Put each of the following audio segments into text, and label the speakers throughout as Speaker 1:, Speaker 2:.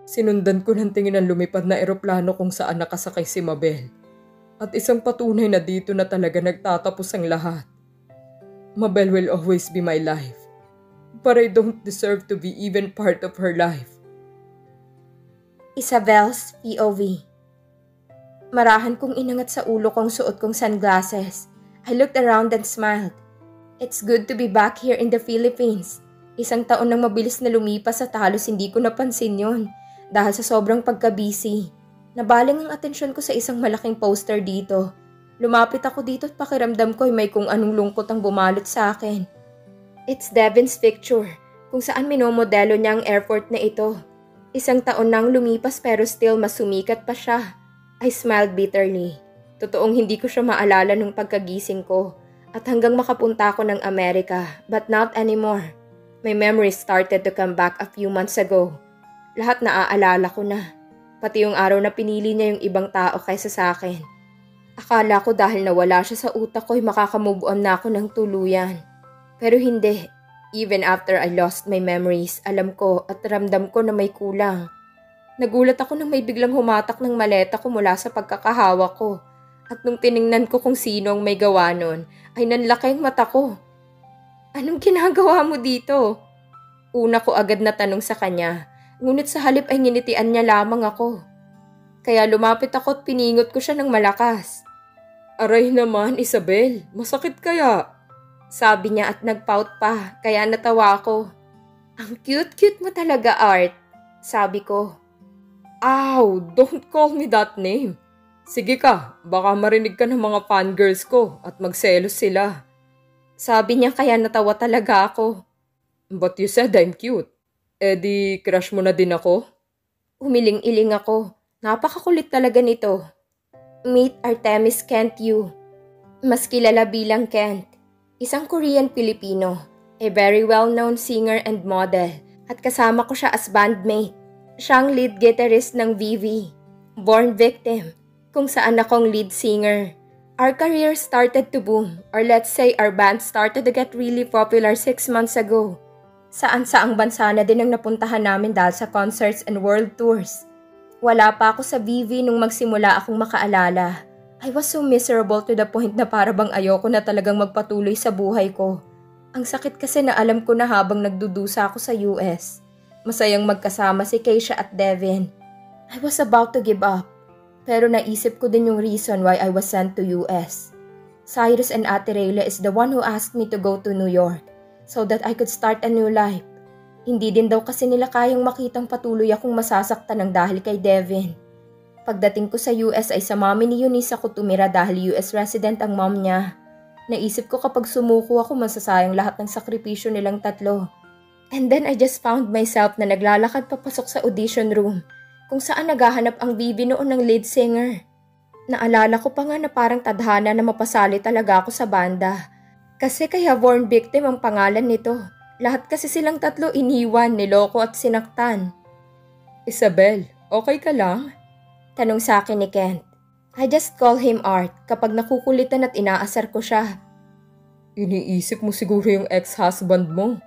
Speaker 1: Sinundan ko ng tingin ang lumipad na eroplano kung saan nakasakay si Mabel. At isang patunay na dito na talaga nagtatapos ang lahat. Mabel will always be my life. But I don't deserve to be even part of her life.
Speaker 2: Isabel's POV. Marahan kong inangat sa ulo kong suot kong sunglasses. I looked around and smiled. It's good to be back here in the Philippines. Isang taon nang mabilis na lumipas at halos hindi ko napansin yon dahil sa sobrang pagka-busy. Nabaling ang atensyon ko sa isang malaking poster dito. Lumapit ako dito at pakiramdam ko ay may kung anong lungkot ang bumalot sa akin. It's Devin's picture, kung saan minomodelo niya ang airport na ito. Isang taon nang lumipas pero still mas sumikat pa siya. I smiled bitterly. Totoong hindi ko siya maalala nung pagkagising ko at hanggang makapunta ako ng Amerika, but not anymore. My memories started to come back a few months ago. Lahat naaalala ko na. Pati yung araw na pinili niya yung ibang tao kaysa sa akin. Akala ko dahil nawala siya sa utak ko ay makakamove on na ako ng tuluyan. Pero hindi. Even after I lost my memories, alam ko at ramdam ko na may kulang. Nagulat ako nang may biglang humatak ng maleta ko mula sa pagkakahawak ko. At nung tiningnan ko kung sino ang may gawa nun, ay nanlaki ang mata ko. Anong ginagawa mo dito? Una ko agad na tanong sa kanya, ngunit sa halip ay nginitian niya lamang ako. Kaya lumapit ako at piningot ko siya ng malakas.
Speaker 1: Aray naman, Isabel, masakit kaya?
Speaker 2: Sabi niya at nagpout pa, kaya natawa ako. Ang cute-cute mo talaga, Art, sabi ko.
Speaker 1: Ow, don't call me that name. Sige ka, baka marinig ka ng mga fangirls ko at magselos sila.
Speaker 2: Sabi niya kaya natawa talaga ako.
Speaker 1: But you said I'm cute. Eh di crush mo na din ako?
Speaker 2: Umiling-iling ako. Napakakulit talaga nito. Meet Artemis Kent Yu. Mas kilala bilang Kent. Isang Korean-Pilipino. A very well-known singer and model. At kasama ko siya as bandmate. Siya ang lead guitarist ng VV. Born Victim. Kung saan akong lead singer. Our career started to boom, or let's say our band started to get really popular 6 months ago. Saan-saang bansa na din ang napuntahan namin dahil sa concerts and world tours. Wala pa ako sa VV nung magsimula akong makaalala. I was so miserable to the point na para bang ayoko na talagang magpatuloy sa buhay ko. Ang sakit kasi na alam ko na habang nagdudusa ako sa US. Masayang magkasama si Keisha at Devin. I was about to give up. Pero naisip ko din yung reason why I was sent to US. Cyrus and Ate Rayla is the one who asked me to go to New York so that I could start a new life. Hindi din daw kasi nila kayang makitang patuloy akong masasaktan ng dahil kay Devin. Pagdating ko sa US ay sa mami ni Eunice ako tumira dahil US resident ang mom niya. Naisip ko kapag sumuko ako masasayang lahat ng sakripisyo nilang tatlo. And then I just found myself na naglalakad papasok sa audition room kung saan naghahanap ang VV noon ng lead singer. Naalala ko pa nga na parang tadhana na mapasali talaga ako sa banda. Kasi kaya Born Victim ang pangalan nito. Lahat kasi silang tatlo iniwan, niloko at sinaktan.
Speaker 1: Isabel, okay ka lang?
Speaker 2: Tanong sa akin ni Kent. I just call him Art kapag nakukulitan at inaasar ko siya.
Speaker 1: Iniisip mo siguro yung ex-husband mo.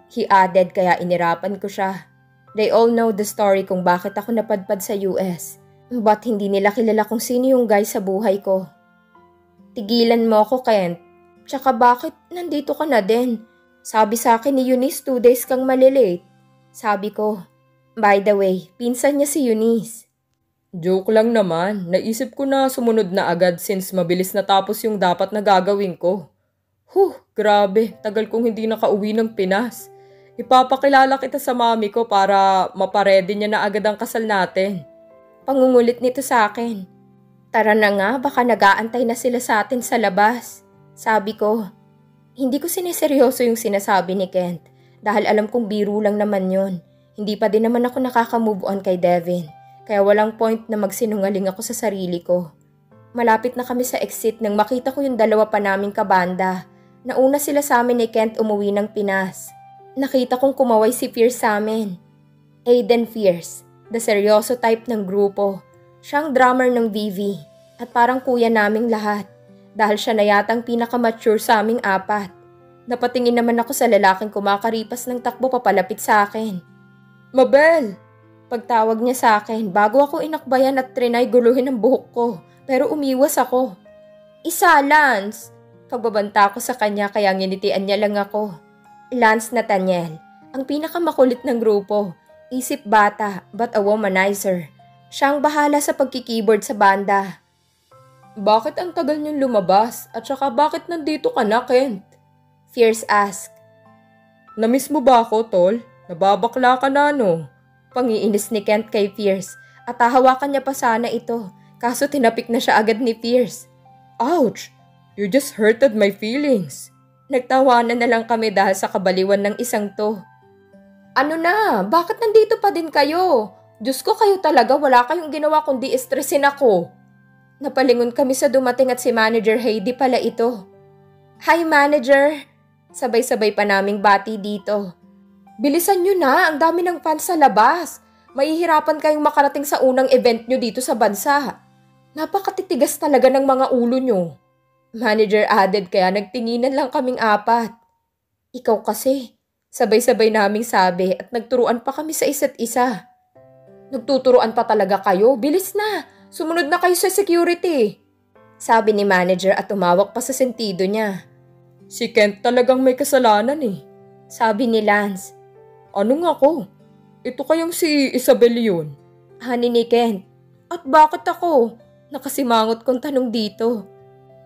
Speaker 2: He added kaya inirapan ko siya. They all know the story kung bakit ako napadpad sa US. But hindi nila kilala kung sino yung guy sa buhay ko. Tigilan mo ako, Kent. Tsaka bakit nandito ka na din? Sabi sa akin ni Eunice 2 days kang malilate. Sabi ko. By the way, pinsan niya si Eunice.
Speaker 1: Joke lang naman. Naisip ko na sumunod na agad since mabilis natapos yung dapat na gagawin ko. Grabe. Tagal kong hindi nakauwi ng Pinas. Ipapakilala kita sa mami ko para maparedy niya na agad ang kasal natin.
Speaker 2: Pangungulit nito sa akin. Tara na nga, baka nag-aantay na sila sa atin sa labas. Sabi ko. Hindi ko sineseryoso yung sinasabi ni Kent dahil alam kong biro lang naman yon. Hindi pa din naman ako nakaka-move on kay Devin. Kaya walang point na magsinungaling ako sa sarili ko. Malapit na kami sa exit nang makita ko yung dalawa pa naming kabanda. Nauna sila sa amin ni Kent umuwi ng Pinas. Nakita kong kumaway si Fierce sa amin. Aiden Fierce, the seryoso type ng grupo. Siyang drummer ng VV at parang kuya naming lahat dahil siya na yatang pinaka-mature sa aming apat. Napatingin naman ako sa lalaking kumakaripas ng takbo papalapit sa akin.
Speaker 1: Mabel!
Speaker 2: Pagtawag niya sa akin, bago ako inakbayan at trinay guluhin ang buhok ko, pero umiwas ako. Isa, Lance! Pagbabanta ko sa kanya kaya nginitian niya lang ako. Lance Nathaniel, ang pinakamakulit ng grupo. Isip bata, but a womanizer. Siya ang bahala sa pagkikeyboard sa banda.
Speaker 1: Bakit ang tagal niyong lumabas? At saka bakit nandito ka na, Kent?
Speaker 2: Fierce asked.
Speaker 1: Namiss mo ba ako, tol? Nababakla ka na, no?
Speaker 2: Pangiinis ni Kent kay Fierce at hahawakan niya pa sana ito, kaso tinapik na siya agad ni Fierce.
Speaker 1: Ouch! You just hurted my feelings.
Speaker 2: Nagtawanan na lang kami dahil sa kabaliwan ng isang to. Ano na? Bakit nandito pa din kayo? Diyos ko, kayo talaga, wala kayong ginawa kundi estresin ako. Napalingon kami sa dumating at si Manager Heidi pala ito. Hi, Manager! Sabay-sabay pa naming bati dito. Bilisan nyo na, ang dami ng fans sa labas. Mahihirapan kayong makarating sa unang event nyo dito sa bansa. Napakatitigas talaga ng mga ulo nyo. Manager added kaya nagtinginan lang kaming apat. Ikaw kasi, sabay-sabay naming sabi at nagturuan pa kami sa isa't isa. Nagtuturuan pa talaga kayo? Bilis na! Sumunod na kayo sa security! Sabi ni Manager at tumawak pa sa sentido niya.
Speaker 1: Si Kent talagang may kasalanan eh.
Speaker 2: Sabi ni Lance.
Speaker 1: Ano nga ko? Ito kayang si Isabel yun.
Speaker 2: Hani ni Kent. At bakit ako? Nakasimangot kong tanong dito.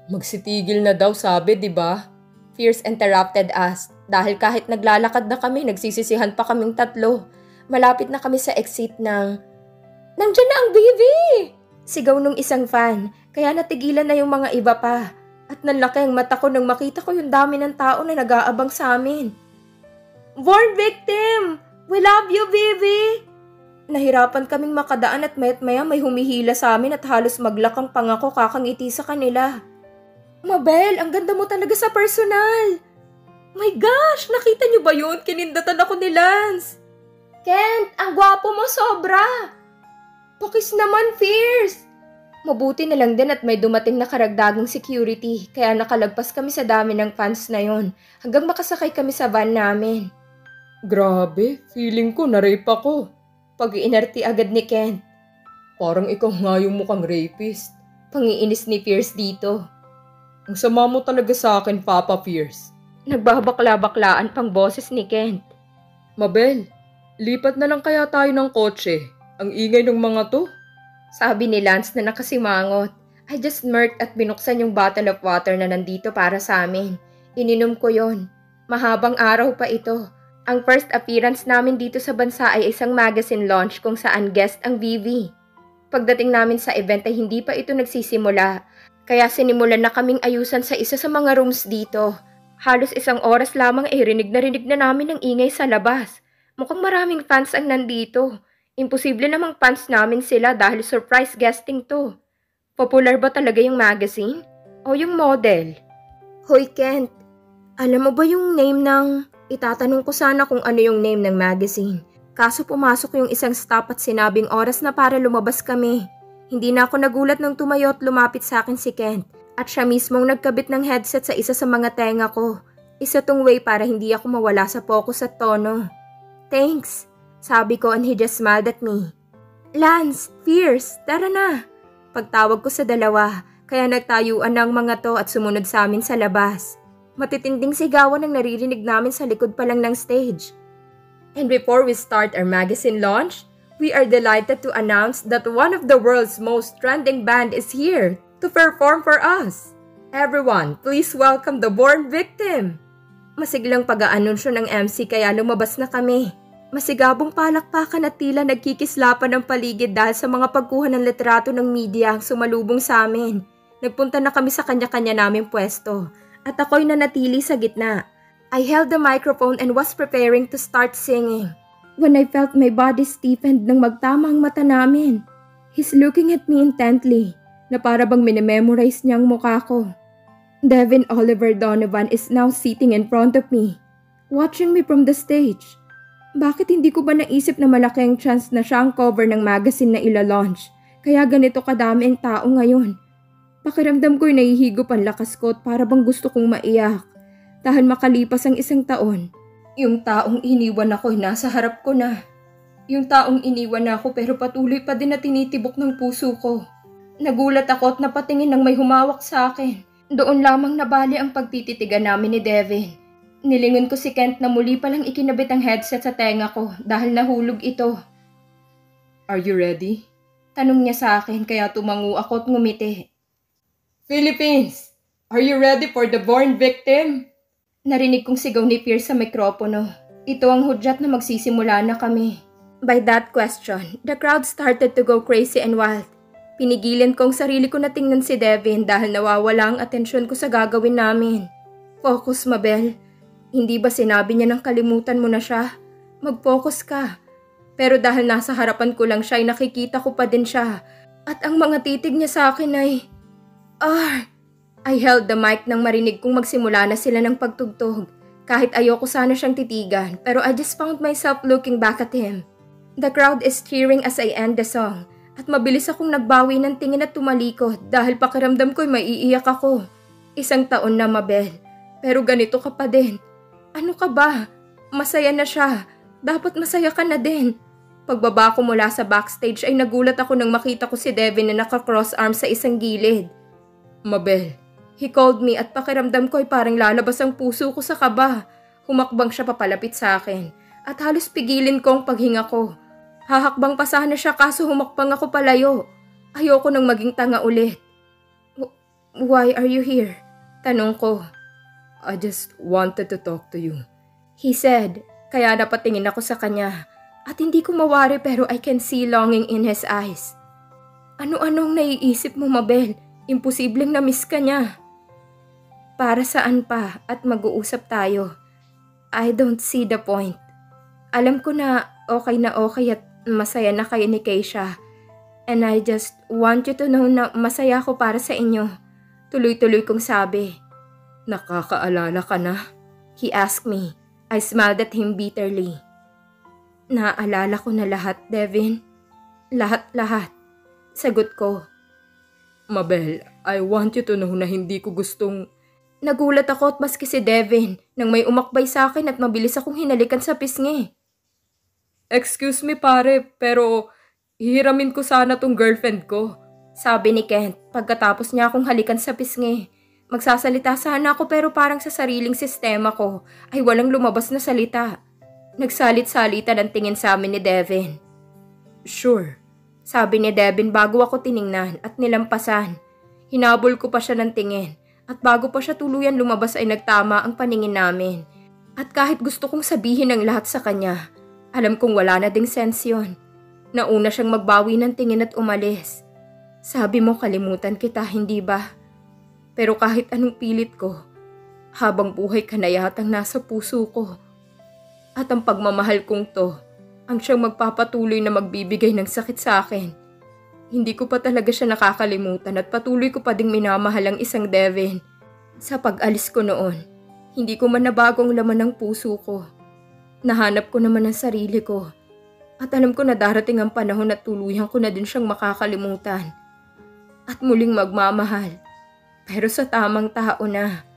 Speaker 1: Magsitigil na daw sabi, di ba?
Speaker 2: Fierce interrupted us dahil kahit naglalakad na kami, nagsisisihan pa kaming tatlo. Malapit na kami sa exit ng... Nandiyan na ang baby! Sigaw nung isang fan, kaya natigilan na yung mga iba pa. At nanlaki ang mata ko nang makita ko yung dami ng tao na nag-aabang sa amin. Born victim! We love you, baby! Nahirapan kaming makadaan at mayat maya may humihila sa amin at halos maglakang pangako kakangiti sa kanila. Mabel, ang ganda mo talaga sa personal! My gosh, nakita niyo ba yun? Kinindatan ako ni Lance! Kent, ang gwapo mo sobra! Pakis naman, Fierce! Mabuti na lang din at may dumating na karagdagang security kaya nakalagpas kami sa dami ng fans na yon hanggang makasakay kami sa van namin.
Speaker 1: Grabe, feeling ko na-rape ako.
Speaker 2: Pag-iinerti agad ni Kent.
Speaker 1: Parang ikaw nga yung mukhang rapist.
Speaker 2: Pangiinis ni Fierce dito.
Speaker 1: Ang sama mo talaga sa akin, Papa Fierce.
Speaker 2: Nagbabakla-baklaan pang boses ni Kent.
Speaker 1: Mabel, lipat na lang kaya tayo ng kotse. Ang ingay ng mga to.
Speaker 2: Sabi ni Lance na nakasimangot. I just smirked at binuksan yung bottle of water na nandito para sa amin. Ininom ko yon. Mahabang araw pa ito. Ang first appearance namin dito sa bansa ay isang magazine launch kung saan guest ang VV. Pagdating namin sa event ay hindi pa ito nagsisimula. Kaya sinimulan na kaming ayusan sa isa sa mga rooms dito. Halos isang oras lamang ay rinig na namin ang ingay sa labas. Mukhang maraming fans ang nandito. Imposible namang fans namin sila dahil surprise guesting to. Popular ba talaga yung magazine? O yung model? Hoy Kent, alam mo ba yung name ng... Itatanong ko sana kung ano yung name ng magazine. Kaso pumasok yung isang stop at sinabing oras na para lumabas kami. Hindi na ako nagulat nang tumayo at lumapit sa akin si Kent. At siya mismong nagkabit ng headset sa isa sa mga tenga ko. Isa tong way para hindi ako mawala sa focus at tono. Thanks, sabi ko and he just smiled at me. Lance, Fierce, tara na. Pagtawag ko sa dalawa, kaya nagtayuan ng mga to at sumunod sa amin sa labas. Matitinding sigawan ang naririnig namin sa likod pa lang ng stage. And before we start our magazine launch, we are delighted to announce that one of the world's most trending band is here to perform for us. Everyone, please welcome the Born Victim. Masiglang pag-aanunsyo ng MC kaya lumabas na kami. Masigabong palakpakan at tila nagkikislapan ng paligid dahil sa mga pagkuha ng litrato ng media ang sumalubong sa amin. Nagpunta na kami sa kanya-kanya naming pwesto. At ako'y nanatili sa gitna. I held the microphone and was preparing to start singing. When I felt my body stiffened nang magtama ang mata namin. He's looking at me intently, na para bang minememorize niya ang mukha ko. Devin Oliver Donovan is now sitting in front of me, watching me from the stage. Bakit hindi ko ba naisip na malaki ang chance na siya ang cover ng magazine na ila-launch? Kaya ganito kadami ang tao ngayon. Pakiramdam ko'y nahihigop ang lakas ko at para bang gusto kong maiyak. Dahil makalipas ang isang taon, yung taong iniwan ako'y nasa harap ko na. Yung taong iniwan na ako pero patuloy pa din na tinitibok ng puso ko. Nagulat ako at napatingin ng may humawak sa akin. Doon lamang nabali ang pagtititigan namin ni Devin. Nilingon ko si Kent na muli palang ikinabit ang headset sa tenga ko dahil nahulog ito.
Speaker 1: Are you ready?
Speaker 2: Tanong niya sa akin kaya tumango ako at ngumiti.
Speaker 1: Philippines! Are you ready for the born victim?
Speaker 2: Narinig kong sigaw ni Pierce sa mikropono. Ito ang hudyat na magsisimula na kami. By that question, the crowd started to go crazy and wild. Pinigilan kong sarili ko na tingnan si Devin dahil nawawala ang atensyon ko sa gagawin namin. Focus, Mabel. Hindi ba sinabi niya nang kalimutan mo na siya? Mag-focus ka. Pero dahil nasa harapan ko lang siya ay nakikita ko pa din siya. At ang mga titig niya sa akin ay... I held the mic nang marinig kong magsimula na sila ng pagtugtog. Kahit ayoko sana siyang titigan, pero I just found myself looking back at him. The crowd is cheering as I end the song. At mabilis akong nagbawi ng tingin at tumalikod dahil pakiramdam ko'y maiiyak ako. 1 taon na, Mabel. Pero ganito ka pa din. Ano ka ba? Masaya na siya. Dapat masaya ka na din. Pagbaba ko mula sa backstage ay nagulat ako nang makita ko si Devin na naka-cross arm sa isang gilid.
Speaker 1: Mabel.
Speaker 2: He called me at pakiramdam ko ay parang lalabas ang puso ko sa kaba. Humakbang siya papalapit sa akin at halos pigilin ko ang paghinga ko. Hahakbang pa sana siya kaso humakbang ako palayo. Ayoko nang maging tanga ulit. Why are you here? Tanong ko.
Speaker 1: I just wanted to talk to you.
Speaker 2: He said, kaya napatingin ako sa kanya. At hindi ko mawari pero I can see longing in his eyes. Ano-anong naiisip mo, Mabel? Imposibleng na-miss ka niya. Para saan pa at mag-uusap tayo? I don't see the point. Alam ko na okay at masaya na kayo ni Keisha. And I just want you to know na masaya ako para sa inyo. Tuloy-tuloy kong sabi.
Speaker 1: Nakakaalala ka na?
Speaker 2: He asked me. I smiled at him bitterly. Naaalala ko na lahat, Devin. Lahat. Sagot ko.
Speaker 1: Mabel, I want you to know na hindi ko gustong...
Speaker 2: Nagulat ako at maski si Devin nang may umakbay sa akin at mabilis akong hinalikan sa pisngi.
Speaker 1: Excuse me pare, pero hihiramin ko sana tong girlfriend ko.
Speaker 2: Sabi ni Kent pagkatapos niya akong halikan sa pisngi. Magsasalita sana ako pero parang sa sariling sistema ko ay walang lumabas na salita. Nagsalit-salita ng tingin sa amin ni Devin.
Speaker 1: Sure.
Speaker 2: Sabi ni Devin bago ako tiningnan at nilampasan. Hinabol ko pa siya ng tingin at bago pa siya tuluyan lumabas ay nagtama ang paningin namin. At kahit gusto kong sabihin ang lahat sa kanya, alam kong wala na ding sense yun. Nauna siyang magbawi ng tingin at umalis. Sabi mo kalimutan kita, hindi ba? Pero kahit anong pilit ko, habang buhay ka na yatang nasa puso ko. At ang pagmamahal kong to, ang siyang magpapatuloy na magbibigay ng sakit sa akin. Hindi ko pa talaga siya nakakalimutan at patuloy ko pa ding minamahal ang isang Devin. Sa pag-alis ko noon, hindi ko man nabago ang laman ng puso ko. Nahanap ko naman ang sarili ko. At alam ko na darating ang panahon na tuluyan ko na din siyang makakalimutan. At muling magmamahal. Pero sa tamang tao na.